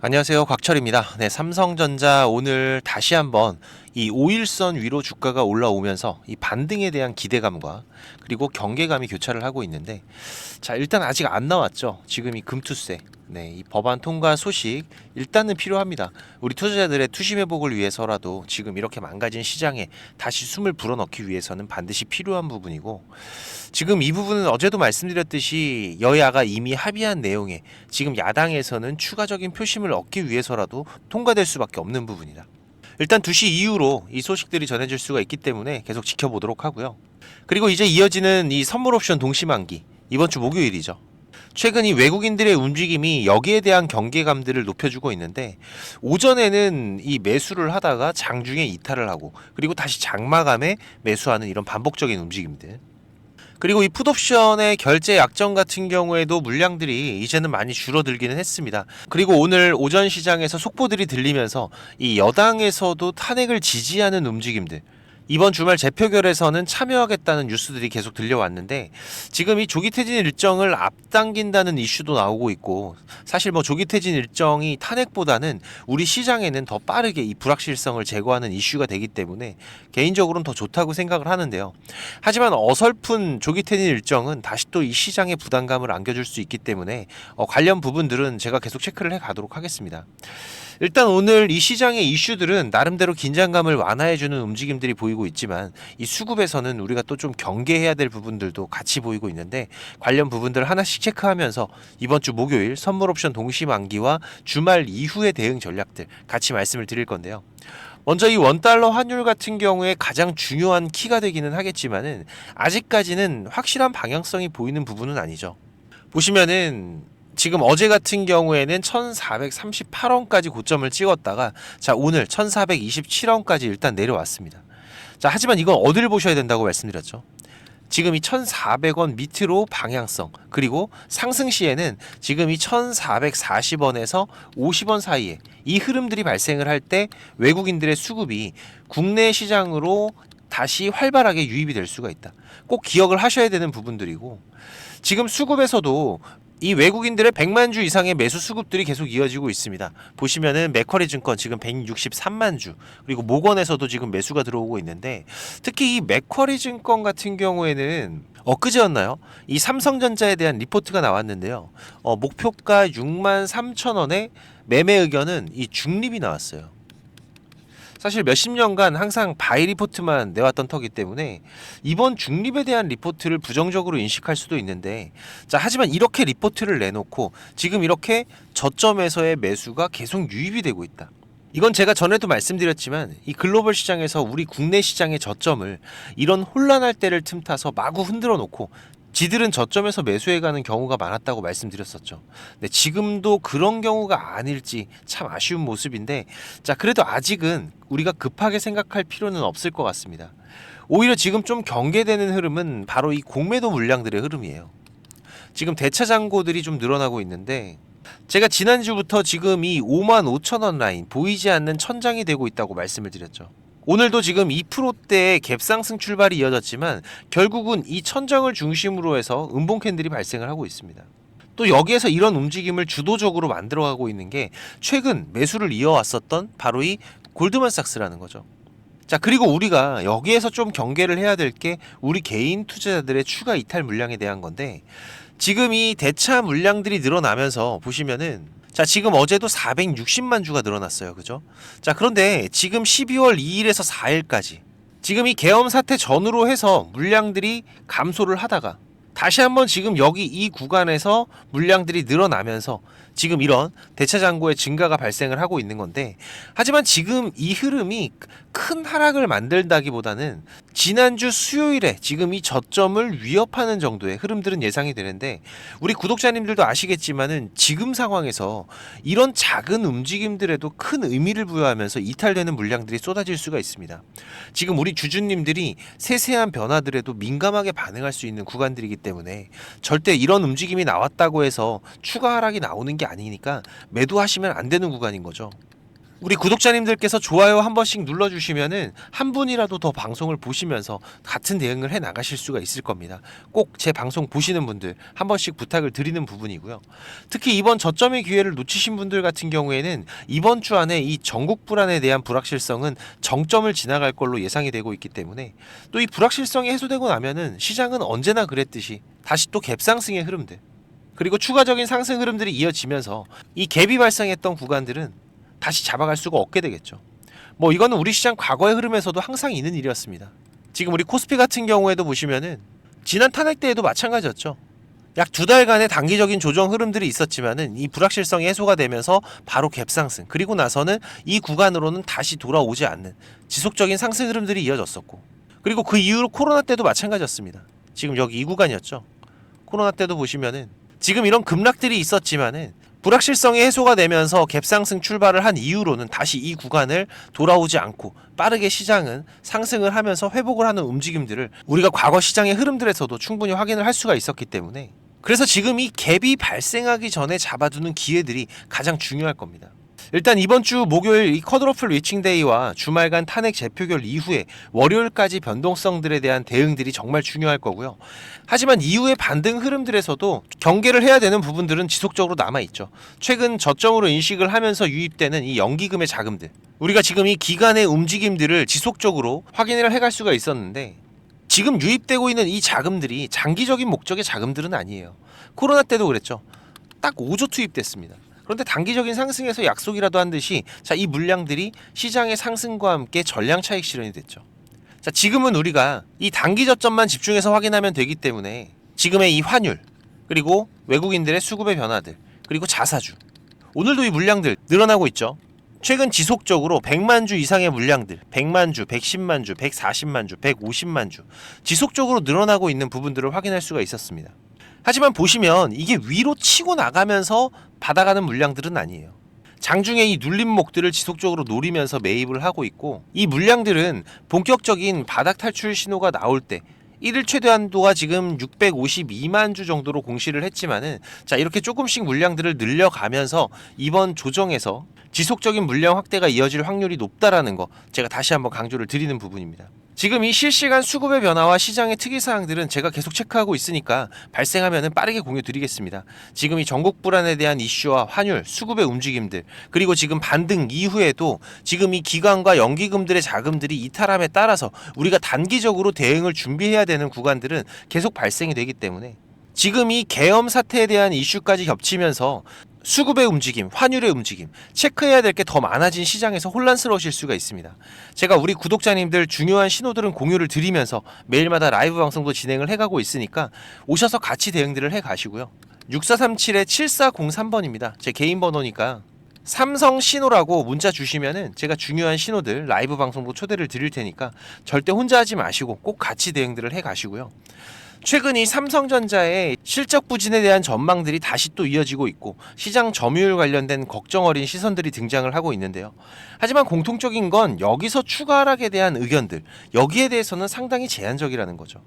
안녕하세요. 곽철입니다. 네, 삼성전자 오늘 다시 한번 이 5일선 위로 주가가 올라오면서 이 반등에 대한 기대감과 그리고 경계감이 교차를 하고 있는데, 자, 일단 아직 안 나왔죠. 지금 이 금투세. 네, 이 법안 통과 소식 일단은 필요합니다. 우리 투자자들의 투심 회복을 위해서라도 지금 이렇게 망가진 시장에 다시 숨을 불어넣기 위해서는 반드시 필요한 부분이고, 지금 이 부분은 어제도 말씀드렸듯이 여야가 이미 합의한 내용에 지금 야당에서는 추가적인 표심을 얻기 위해서라도 통과될 수밖에 없는 부분이다. 일단 2시 이후로 이 소식들이 전해질 수가 있기 때문에 계속 지켜보도록 하고요. 그리고 이제 이어지는 이 선물 옵션 동시만기, 이번 주 목요일이죠. 최근 이 외국인들의 움직임이 여기에 대한 경계감들을 높여주고 있는데, 오전에는 이 매수를 하다가 장중에 이탈을 하고 그리고 다시 장마감에 매수하는 이런 반복적인 움직임들, 그리고 이 풋옵션의 결제 약정 같은 경우에도 물량들이 이제는 많이 줄어들기는 했습니다. 그리고 오늘 오전 시장에서 속보들이 들리면서 이 여당에서도 탄핵을 지지하는 움직임들, 이번 주말 재표결에서는 참여하겠다는 뉴스들이 계속 들려왔는데, 지금 이 조기 퇴진 일정을 앞당긴다는 이슈도 나오고 있고, 사실 뭐 조기 퇴진 일정이 탄핵보다는 우리 시장에는 더 빠르게 이 불확실성을 제거하는 이슈가 되기 때문에 개인적으로는 더 좋다고 생각을 하는데요. 하지만 어설픈 조기 퇴진 일정은 다시 또 이 시장에 부담감을 안겨줄 수 있기 때문에 관련 부분들은 제가 계속 체크를 해 가도록 하겠습니다. 일단 오늘 이 시장의 이슈들은 나름대로 긴장감을 완화해주는 움직임들이 보이고 있지만, 이 수급에서는 우리가 또 좀 경계해야 될 부분들도 같이 보이고 있는데, 관련 부분들을 하나씩 체크하면서 이번 주 목요일 선물 옵션 동시 만기와 주말 이후의 대응 전략들 같이 말씀을 드릴 건데요. 먼저 이 원달러 환율 같은 경우에 가장 중요한 키가 되기는 하겠지만은 아직까지는 확실한 방향성이 보이는 부분은 아니죠. 보시면은 지금 어제 같은 경우에는 1438원까지 고점을 찍었다가, 자, 오늘 1427원까지 일단 내려왔습니다. 자, 하지만 이건 어디를 보셔야 된다고 말씀드렸죠. 지금 이 1400원 밑으로 방향성, 그리고 상승 시에는 지금 이 1440원에서 50원 사이에 이 흐름들이 발생을 할 때 외국인들의 수급이 국내 시장으로 다시 활발하게 유입이 될 수가 있다. 꼭 기억을 하셔야 되는 부분들이고, 지금 수급에서도 이 외국인들의 100만 주 이상의 매수 수급들이 계속 이어지고 있습니다. 보시면은 맥쿼리 증권 지금 163만 주, 그리고 모건에서도 지금 매수가 들어오고 있는데, 특히 이 맥쿼리 증권 같은 경우에는 엊그제였나요? 이 삼성전자에 대한 리포트가 나왔는데요. 목표가 63,000원에 매매 의견은 이 중립이 나왔어요. 사실 몇십 년간 항상 바이 리포트만 내왔던 터기 때문에 이번 중립에 대한 리포트를 부정적으로 인식할 수도 있는데, 자, 하지만 이렇게 리포트를 내놓고 지금 이렇게 저점에서의 매수가 계속 유입이 되고 있다. 이건 제가 전에도 말씀드렸지만 이 글로벌 시장에서 우리 국내 시장의 저점을 이런 혼란할 때를 틈타서 마구 흔들어 놓고 지들은 저점에서 매수해가는 경우가 많았다고 말씀드렸었죠. 네, 지금도 그런 경우가 아닐지 참 아쉬운 모습인데, 자, 그래도 아직은 우리가 급하게 생각할 필요는 없을 것 같습니다. 오히려 지금 좀 경계되는 흐름은 바로 이 공매도 물량들의 흐름이에요. 지금 대차 잔고들이 좀 늘어나고 있는데, 제가 지난주부터 지금 이 55,000원 라인, 보이지 않는 천장이 되고 있다고 말씀을 드렸죠. 오늘도 지금 2%대의 갭상승 출발이 이어졌지만 결국은 이 천장을 중심으로 해서 음봉 캔들이 발생을 하고 있습니다. 또 여기에서 이런 움직임을 주도적으로 만들어가고 있는 게 최근 매수를 이어왔었던 바로 이 골드만삭스라는 거죠. 자, 그리고 우리가 여기에서 좀 경계를 해야 될 게 우리 개인 투자자들의 추가 이탈 물량에 대한 건데, 지금 이 대차 물량들이 늘어나면서 보시면은, 자, 지금 어제도 460만 주가 늘어났어요. 그죠? 자, 그런데 지금 12월 2일에서 4일까지 지금 이 계엄 사태 전후로 해서 물량들이 감소를 하다가 다시 한번 지금 여기 이 구간에서 물량들이 늘어나면서 지금 이런 대차 잔고의 증가가 발생을 하고 있는 건데, 하지만 지금 이 흐름이 큰 하락을 만들다기보다는 지난주 수요일에 지금 이 저점을 위협하는 정도의 흐름들은 예상이 되는데, 우리 구독자님들도 아시겠지만은 지금 상황에서 이런 작은 움직임들에도 큰 의미를 부여하면서 이탈되는 물량들이 쏟아질 수가 있습니다. 지금 우리 주주님들이 세세한 변화들에도 민감하게 반응할 수 있는 구간들이기 때문에 절대 이런 움직임이 나왔다고 해서 추가 하락이 나오는 게 아니니까 매도하시면 안 되는 구간인 거죠. 우리 구독자님들께서 좋아요 한 번씩 눌러주시면은 한 분이라도 더 방송을 보시면서 같은 대응을 해 나가실 수가 있을 겁니다. 꼭 제 방송 보시는 분들 한 번씩 부탁을 드리는 부분이고요. 특히 이번 저점의 기회를 놓치신 분들 같은 경우에는 이번 주 안에 이 전국 불안에 대한 불확실성은 정점을 지나갈 걸로 예상이 되고 있기 때문에 또 이 불확실성이 해소되고 나면은 시장은 언제나 그랬듯이 다시 또 갭상승의 흐름들 그리고 추가적인 상승 흐름들이 이어지면서 이 갭이 발생했던 구간들은 다시 잡아갈 수가 없게 되겠죠. 뭐 이거는 우리 시장 과거의 흐름에서도 항상 있는 일이었습니다. 지금 우리 코스피 같은 경우에도 보시면은 지난 탄핵 때에도 마찬가지였죠. 약 2달간의 단기적인 조정 흐름들이 있었지만은 이 불확실성이 해소가 되면서 바로 갭상승 그리고 나서는 이 구간으로는 다시 돌아오지 않는 지속적인 상승 흐름들이 이어졌었고 그리고 그 이후로 코로나 때도 마찬가지였습니다. 지금 여기 이 구간이었죠. 코로나 때도 보시면은 지금 이런 급락들이 있었지만은 불확실성이 해소가 되면서 갭상승 출발을 한 이후로는 다시 이 구간을 돌아오지 않고 빠르게 시장은 상승을 하면서 회복을 하는 움직임들을 우리가 과거 시장의 흐름들에서도 충분히 확인을 할 수가 있었기 때문에 그래서 지금 이 갭이 발생하기 전에 잡아두는 기회들이 가장 중요할 겁니다. 일단 이번 주 목요일 이 컷오프 리칭 데이와 주말간 탄핵 재표결 이후에 월요일까지 변동성들에 대한 대응들이 정말 중요할 거고요. 하지만 이후의 반등 흐름들에서도 경계를 해야 되는 부분들은 지속적으로 남아있죠. 최근 저점으로 인식을 하면서 유입되는 이 연기금의 자금들 우리가 지금 이 기간의 움직임들을 지속적으로 확인을 해갈 수가 있었는데 지금 유입되고 있는 이 자금들이 장기적인 목적의 자금들은 아니에요. 코로나 때도 그랬죠. 딱 5조 투입됐습니다. 그런데 단기적인 상승에서 약속이라도 한 듯이 이 물량들이 시장의 상승과 함께 전량 차익 실현이 됐죠. 지금은 우리가 이 단기 저점만 집중해서 확인하면 되기 때문에 지금의 이 환율 그리고 외국인들의 수급의 변화들 그리고 자사주 오늘도 이 물량들 늘어나고 있죠. 최근 지속적으로 100만 주 이상의 물량들 100만 주, 110만 주, 140만 주, 150만 주 지속적으로 늘어나고 있는 부분들을 확인할 수가 있었습니다. 하지만 보시면 이게 위로 치고 나가면서 받아가는 물량들은 아니에요. 장중에 이 눌림목들을 지속적으로 노리면서 매입을 하고 있고 이 물량들은 본격적인 바닥 탈출 신호가 나올 때 1일 최대 한도가 지금 652만 주 정도로 공시를 했지만은 이렇게 조금씩 물량들을 늘려가면서 이번 조정에서 지속적인 물량 확대가 이어질 확률이 높다라는 거 제가 다시 한번 강조를 드리는 부분입니다. 지금 이 실시간 수급의 변화와 시장의 특이사항들은 제가 계속 체크하고 있으니까 발생하면 빠르게 공유 드리겠습니다. 지금 이 전국 불안에 대한 이슈와 환율, 수급의 움직임들 그리고 지금 반등 이후에도 지금 이 기관과 연기금들의 자금들이 이탈함에 따라서 우리가 단기적으로 대응을 준비해야 되는 구간들은 계속 발생이 되기 때문에 지금 이 계엄 사태에 대한 이슈까지 겹치면서 수급의 움직임, 환율의 움직임, 체크해야 될 게 더 많아진 시장에서 혼란스러우실 수가 있습니다. 제가 우리 구독자님들 중요한 신호들은 공유를 드리면서 매일마다 라이브 방송도 진행을 해가고 있으니까 오셔서 같이 대응들을 해가시고요. 6437-7403번입니다. 제 개인 번호니까 삼성 신호라고 문자 주시면은 제가 중요한 신호들 라이브 방송도 초대를 드릴 테니까 절대 혼자 하지 마시고 꼭 같이 대응들을 해가시고요. 최근 이 삼성전자의 실적 부진에 대한 전망들이 다시 또 이어지고 있고 시장 점유율 관련된 걱정 어린 시선들이 등장을 하고 있는데요. 하지만 공통적인 건 여기서 추가 하락에 대한 의견들 여기에 대해서는 상당히 제한적이라는 거죠.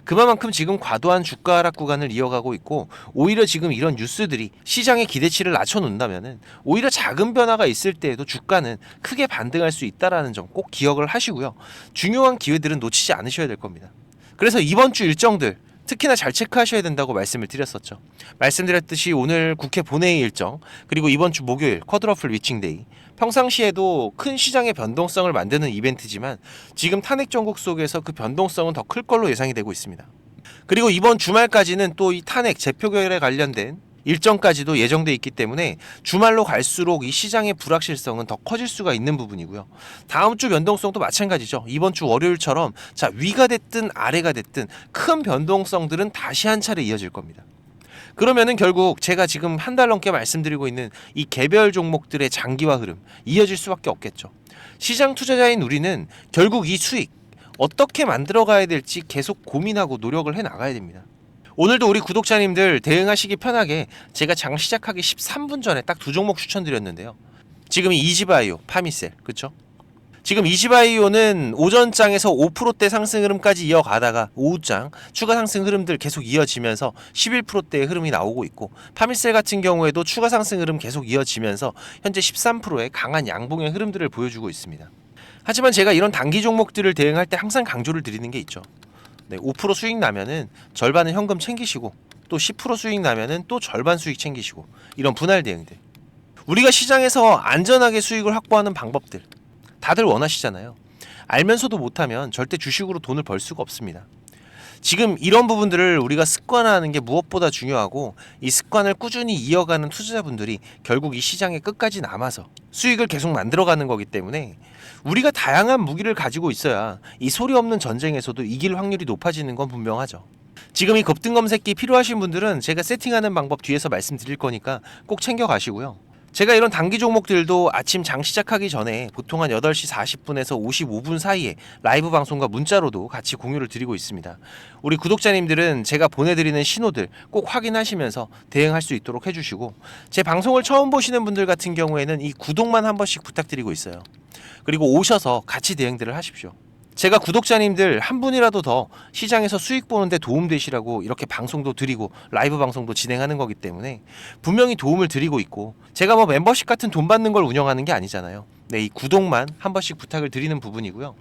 그만큼 지금 과도한 주가 하락 구간을 이어가고 있고 오히려 지금 이런 뉴스들이 시장의 기대치를 낮춰놓는다면은 오히려 작은 변화가 있을 때에도 주가는 크게 반등할 수 있다라는 점 꼭 기억을 하시고요. 중요한 기회들은 놓치지 않으셔야 될 겁니다. 그래서 이번 주 일정들 특히나 잘 체크하셔야 된다고 말씀을 드렸었죠. 말씀드렸듯이 오늘 국회 본회의 일정 그리고 이번 주 목요일 쿼드러플 위칭데이 평상시에도 큰 시장의 변동성을 만드는 이벤트지만 지금 탄핵 정국 속에서 그 변동성은 더 클 걸로 예상이 되고 있습니다. 그리고 이번 주말까지는 또 이 탄핵 재표결에 관련된 일정까지도 예정돼 있기 때문에 주말로 갈수록 이 시장의 불확실성은 더 커질 수가 있는 부분이고요. 다음 주 변동성도 마찬가지죠. 이번 주 월요일처럼 위가 됐든 아래가 됐든 큰 변동성들은 다시 한 차례 이어질 겁니다. 그러면은 결국 제가 지금 한 달 넘게 말씀드리고 있는 이 개별 종목들의 장기화 흐름 이어질 수밖에 없겠죠. 시장 투자자인 우리는 결국 이 수익 어떻게 만들어 가야 될지 계속 고민하고 노력을 해 나가야 됩니다. 오늘도 우리 구독자님들 대응하시기 편하게 제가 장 시작하기 13분 전에 딱 두 종목 추천드렸는데요. 지금 이지바이오, 파미셀, 그쵸? 지금 이지바이오는 오전장에서 5%대 상승 흐름까지 이어가다가 오후장 추가 상승 흐름들 계속 이어지면서 11%대의 흐름이 나오고 있고, 파밀셀 같은 경우에도 추가 상승 흐름 계속 이어지면서 현재 13%의 강한 양봉의 흐름들을 보여주고 있습니다. 하지만 제가 이런 단기 종목들을 대응할 때 항상 강조를 드리는 게 있죠. 5% 수익 나면은 절반은 현금 챙기시고, 또 10% 수익 나면은 또 절반 수익 챙기시고, 이런 분할 대응들. 우리가 시장에서 안전하게 수익을 확보하는 방법들 다들 원하시잖아요. 알면서도 못하면 절대 주식으로 돈을 벌 수가 없습니다. 지금 이런 부분들을 우리가 습관화하는 게 무엇보다 중요하고, 이 습관을 꾸준히 이어가는 투자자분들이 결국 이 시장에 끝까지 남아서 수익을 계속 만들어가는 거기 때문에, 우리가 다양한 무기를 가지고 있어야 이 소리 없는 전쟁에서도 이길 확률이 높아지는 건 분명하죠. 지금 이 급등 검색기 필요하신 분들은 제가 세팅하는 방법 뒤에서 말씀드릴 거니까 꼭 챙겨가시고요. 제가 이런 단기 종목들도 아침 장 시작하기 전에 보통 한 8시 40분에서 55분 사이에 라이브 방송과 문자로도 같이 공유를 드리고 있습니다. 우리 구독자님들은 제가 보내드리는 신호들 꼭 확인하시면서 대응할 수 있도록 해주시고, 제 방송을 처음 보시는 분들 같은 경우에는 이 구독만 한 번씩 부탁드리고 있어요. 그리고 오셔서 같이 대응들을 하십시오. 제가 구독자님들 한 분이라도 더 시장에서 수익 보는데 도움되시라고 이렇게 방송도 드리고 라이브 방송도 진행하는 거기 때문에 분명히 도움을 드리고 있고, 제가 뭐 멤버십 같은 돈 받는 걸 운영하는 게 아니잖아요. 이 구독만 한 번씩 부탁을 드리는 부분이고요.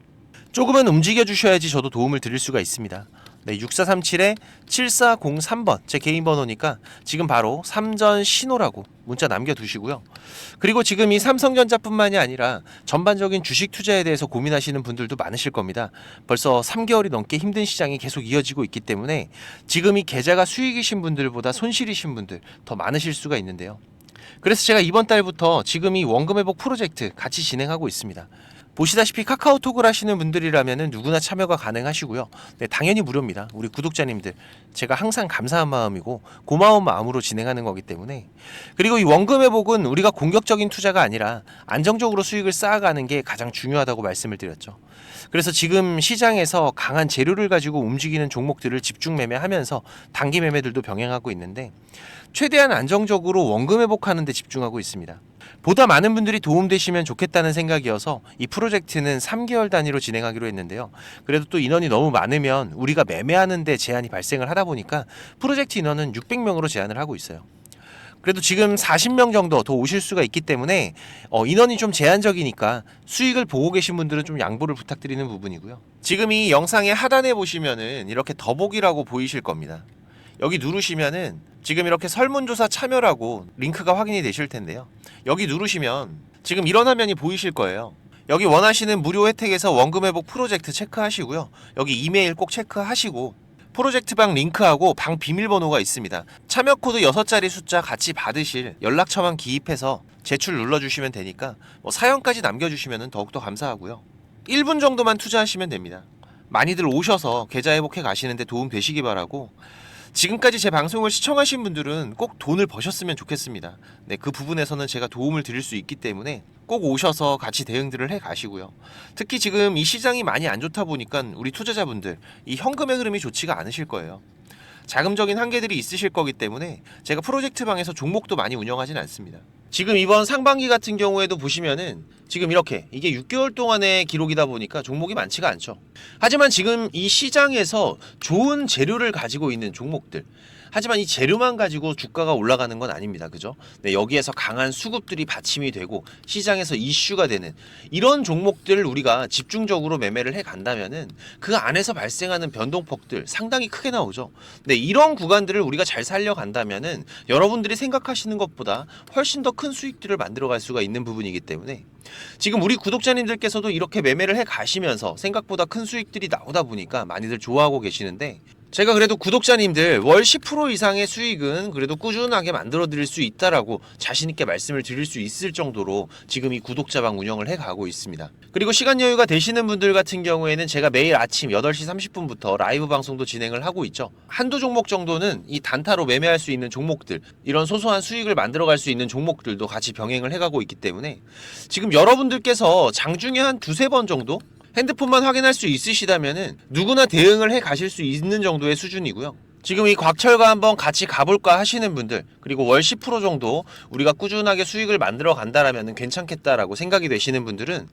조금은 움직여 주셔야지 저도 도움을 드릴 수가 있습니다. 6437-7403번 제 개인 번호니까 지금 바로 삼전 신호라고 문자 남겨두시고요. 그리고 지금 이 삼성전자뿐만이 아니라 전반적인 주식 투자에 대해서 고민하시는 분들도 많으실 겁니다. 벌써 3개월이 넘게 힘든 시장이 계속 이어지고 있기 때문에 지금 이 계좌가 수익이신 분들보다 손실이신 분들 더 많으실 수가 있는데요. 그래서 제가 이번 달부터 지금 이 원금 회복 프로젝트 같이 진행하고 있습니다. 보시다시피 카카오톡을 하시는 분들이라면 누구나 참여가 가능하시고요. 당연히 무료입니다. 우리 구독자님들 제가 항상 감사한 마음이고 고마운 마음으로 진행하는 거기 때문에. 그리고 이 원금 회복은 우리가 공격적인 투자가 아니라 안정적으로 수익을 쌓아가는 게 가장 중요하다고 말씀을 드렸죠. 그래서 지금 시장에서 강한 재료를 가지고 움직이는 종목들을 집중 매매하면서 단기 매매들도 병행하고 있는데, 최대한 안정적으로 원금 회복하는 데 집중하고 있습니다. 보다 많은 분들이 도움되시면 좋겠다는 생각이어서 이 프로젝트는 3개월 단위로 진행하기로 했는데요. 그래도 또 인원이 너무 많으면 우리가 매매하는 데 제한이 발생을 하다 보니까 프로젝트 인원은 600명으로 제한을 하고 있어요. 그래도 지금 40명 정도 더 오실 수가 있기 때문에 인원이 좀 제한적이니까 수익을 보고 계신 분들은 좀 양보를 부탁드리는 부분이고요. 지금 이 영상의 하단에 보시면은 이렇게 더보기라고 보이실 겁니다. 여기 누르시면은 지금 이렇게 설문조사 참여라고 링크가 확인이 되실 텐데요. 여기 누르시면 지금 이런 화면이 보이실 거예요. 여기 원하시는 무료 혜택에서 원금 회복 프로젝트 체크하시고요. 여기 이메일 꼭 체크하시고, 프로젝트방 링크하고 방 비밀번호가 있습니다. 참여 코드 6자리 숫자 같이 받으실 연락처만 기입해서 제출 눌러주시면 되니까 사연까지 남겨주시면 더욱더 감사하고요. 1분 정도만 투자하시면 됩니다. 많이들 오셔서 계좌 회복해 가시는데 도움 되시기 바라고, 지금까지 제 방송을 시청하신 분들은 꼭 돈을 버셨으면 좋겠습니다. 그 부분에서는 제가 도움을 드릴 수 있기 때문에 꼭 오셔서 같이 대응들을 해 가시고요. 특히 지금 이 시장이 많이 안 좋다 보니까 우리 투자자분들 이 현금의 흐름이 좋지가 않으실 거예요. 자금적인 한계들이 있으실 거기 때문에 제가 프로젝트 방에서 종목도 많이 운영하진 않습니다. 지금 이번 상반기 같은 경우에도 보시면은 지금 이렇게 이게 6개월 동안의 기록이다 보니까 종목이 많지가 않죠. 하지만 지금 이 시장에서 좋은 재료를 가지고 있는 종목들, 하지만 이 재료만 가지고 주가가 올라가는 건 아닙니다. 그죠? 여기에서 강한 수급들이 받침이 되고 시장에서 이슈가 되는 이런 종목들을 우리가 집중적으로 매매를 해 간다면은 그 안에서 발생하는 변동폭들 상당히 크게 나오죠. 이런 구간들을 우리가 잘 살려간다면은 여러분들이 생각하시는 것보다 훨씬 더 큰 수익들을 만들어갈 수가 있는 부분이기 때문에, 지금 우리 구독자님들께서도 이렇게 매매를 해 가시면서 생각보다 큰 수익들이 나오다 보니까 많이들 좋아하고 계시는데, 제가 그래도 구독자님들 월 10% 이상의 수익은 그래도 꾸준하게 만들어 드릴 수 있다라고 자신 있게 말씀을 드릴 수 있을 정도로 지금 이 구독자방 운영을 해 가고 있습니다. 그리고 시간 여유가 되시는 분들 같은 경우에는 제가 매일 아침 8시 30분부터 라이브 방송도 진행을 하고 있죠. 한두 종목 정도는 이 단타로 매매할 수 있는 종목들, 이런 소소한 수익을 만들어 갈 수 있는 종목들도 같이 병행을 해 가고 있기 때문에, 지금 여러분들께서 장중에 한 두세 번 정도 핸드폰만 확인할 수 있으시다면은 누구나 대응을 해 가실 수 있는 정도의 수준이고요. 지금 이 곽철과 한번 같이 가볼까 하시는 분들, 그리고 월 10% 정도 우리가 꾸준하게 수익을 만들어 간다라면 괜찮겠다라고 생각이 되시는 분들은,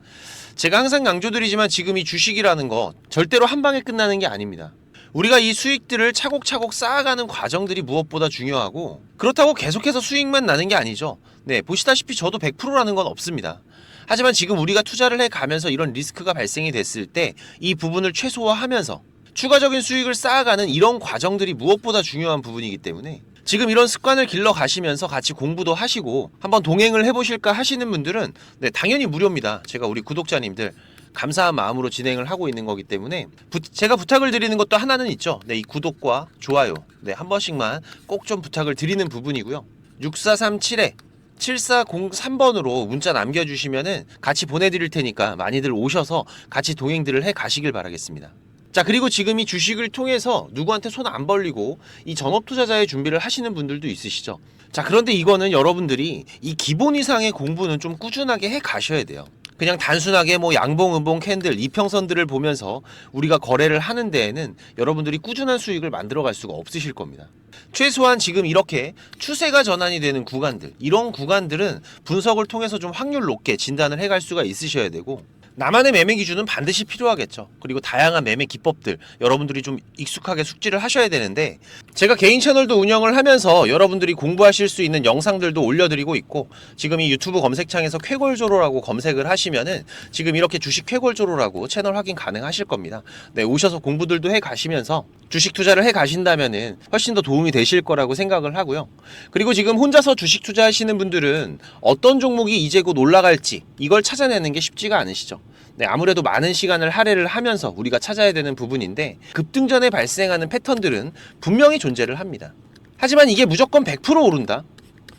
제가 항상 강조드리지만 지금 이 주식이라는 거 절대로 한 방에 끝나는 게 아닙니다. 우리가 이 수익들을 차곡차곡 쌓아가는 과정들이 무엇보다 중요하고, 그렇다고 계속해서 수익만 나는 게 아니죠. 네, 보시다시피 저도 100%라는 건 없습니다. 하지만 지금 우리가 투자를 해가면서 이런 리스크가 발생이 됐을 때 이 부분을 최소화하면서 추가적인 수익을 쌓아가는 이런 과정들이 무엇보다 중요한 부분이기 때문에, 지금 이런 습관을 길러 가시면서 같이 공부도 하시고 한번 동행을 해보실까 하시는 분들은 네, 당연히 무료입니다. 제가 우리 구독자님들 감사한 마음으로 진행을 하고 있는 거기 때문에 제가 부탁을 드리는 것도 하나는 있죠. 네, 이 구독과 좋아요 네, 한 번씩만 꼭 좀 부탁을 드리는 부분이고요. 6437에 7403번으로 문자 남겨주시면은 같이 보내드릴 테니까 많이들 오셔서 같이 동행들을 해 가시길 바라겠습니다. 자, 그리고 지금 이 주식을 통해서 누구한테 손 안 벌리고 이 전업 투자자의 준비를 하시는 분들도 있으시죠. 자, 그런데 이거는 여러분들이 이 기본 이상의 공부는 좀 꾸준하게 해 가셔야 돼요. 그냥 단순하게 뭐 양봉, 음봉, 캔들, 이평선들을 보면서 우리가 거래를 하는 데에는 여러분들이 꾸준한 수익을 만들어 갈 수가 없으실 겁니다. 최소한 지금 이렇게 추세가 전환이 되는 구간들, 이런 구간들은 분석을 통해서 좀 확률 높게 진단을 해갈 수가 있으셔야 되고, 나만의 매매 기준은 반드시 필요하겠죠. 그리고 다양한 매매 기법들 여러분들이 좀 익숙하게 숙지를 하셔야 되는데, 제가 개인 채널도 운영을 하면서 여러분들이 공부하실 수 있는 영상들도 올려드리고 있고, 지금 이 유튜브 검색창에서 쾌골조로라고 검색을 하시면은 지금 이렇게 주식 쾌골조로라고 채널 확인 가능하실 겁니다. 네, 오셔서 공부들도 해 가시면서 주식 투자를 해 가신다면은 훨씬 더 도움이 되실 거라고 생각을 하고요. 그리고 지금 혼자서 주식 투자하시는 분들은 어떤 종목이 이제 곧 올라갈지 이걸 찾아내는 게 쉽지가 않으시죠. 네, 아무래도 많은 시간을 할애를 하면서 우리가 찾아야 되는 부분인데, 급등 전에 발생하는 패턴들은 분명히 존재를 합니다. 하지만 이게 무조건 100% 오른다?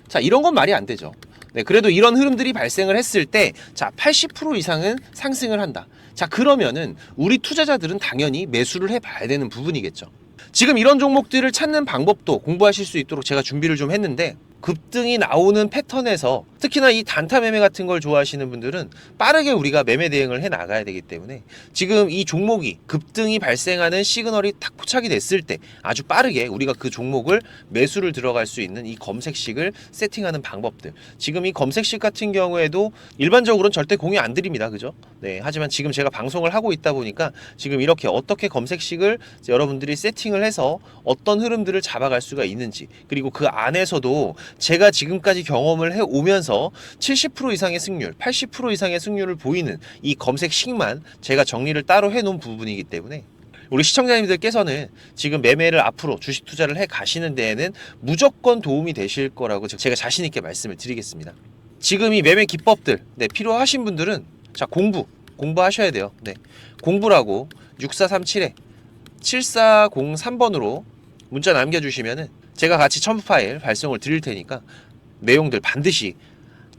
자, 이런 건 말이 안 되죠. 네, 그래도 이런 흐름들이 발생을 했을 때, 자, 80% 이상은 상승을 한다. 자, 그러면은 우리 투자자들은 당연히 매수를 해봐야 되는 부분이겠죠. 지금 이런 종목들을 찾는 방법도 공부하실 수 있도록 제가 준비를 좀 했는데, 급등이 나오는 패턴에서 특히나 이 단타 매매 같은 걸 좋아하시는 분들은 빠르게 우리가 매매 대응을 해 나가야 되기 때문에, 지금 이 종목이 급등이 발생하는 시그널이 탁 포착이 됐을 때 아주 빠르게 우리가 그 종목을 매수를 들어갈 수 있는 이 검색식을 세팅하는 방법들, 지금 이 검색식 같은 경우에도 일반적으로는 절대 공유 안 드립니다. 그죠? 네, 하지만 지금 제가 방송을 하고 있다 보니까 지금 이렇게 어떻게 검색식을 여러분들이 세팅을 해서 어떤 흐름들을 잡아갈 수가 있는지, 그리고 그 안에서도 제가 지금까지 경험을 해오면서 70% 이상의 승률, 80% 이상의 승률을 보이는 이 검색식만 제가 정리를 따로 해놓은 부분이기 때문에, 우리 시청자님들께서는 지금 매매를 앞으로 주식 투자를 해 가시는 데에는 무조건 도움이 되실 거라고 제가 자신 있게 말씀을 드리겠습니다. 지금 이 매매 기법들 네, 필요하신 분들은 자, 공부하셔야 돼요. 네, 공부라고 6437에 7403번으로 문자 남겨주시면은 제가 같이 첨부 파일 발송을 드릴 테니까 내용들 반드시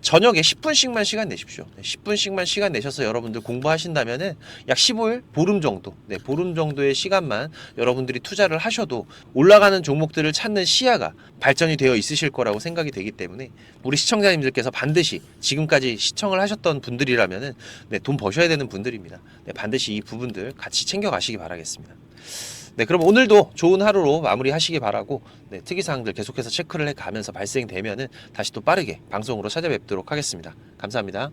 저녁에 10분씩만 시간 내십시오. 10분씩만 시간 내셔서 여러분들 공부하신다면은 약 15일, 보름 정도, 네, 보름 정도의 시간만 여러분들이 투자를 하셔도 올라가는 종목들을 찾는 시야가 발전이 되어 있으실 거라고 생각이 되기 때문에, 우리 시청자님들께서 반드시 지금까지 시청을 하셨던 분들이라면은 네, 돈 버셔야 되는 분들입니다. 네, 반드시 이 부분들 같이 챙겨 가시기 바라겠습니다. 네, 그럼 오늘도 좋은 하루로 마무리하시기 바라고, 네, 특이사항들 계속해서 체크를 해가면서 발생되면은 다시 또 빠르게 방송으로 찾아뵙도록 하겠습니다. 감사합니다.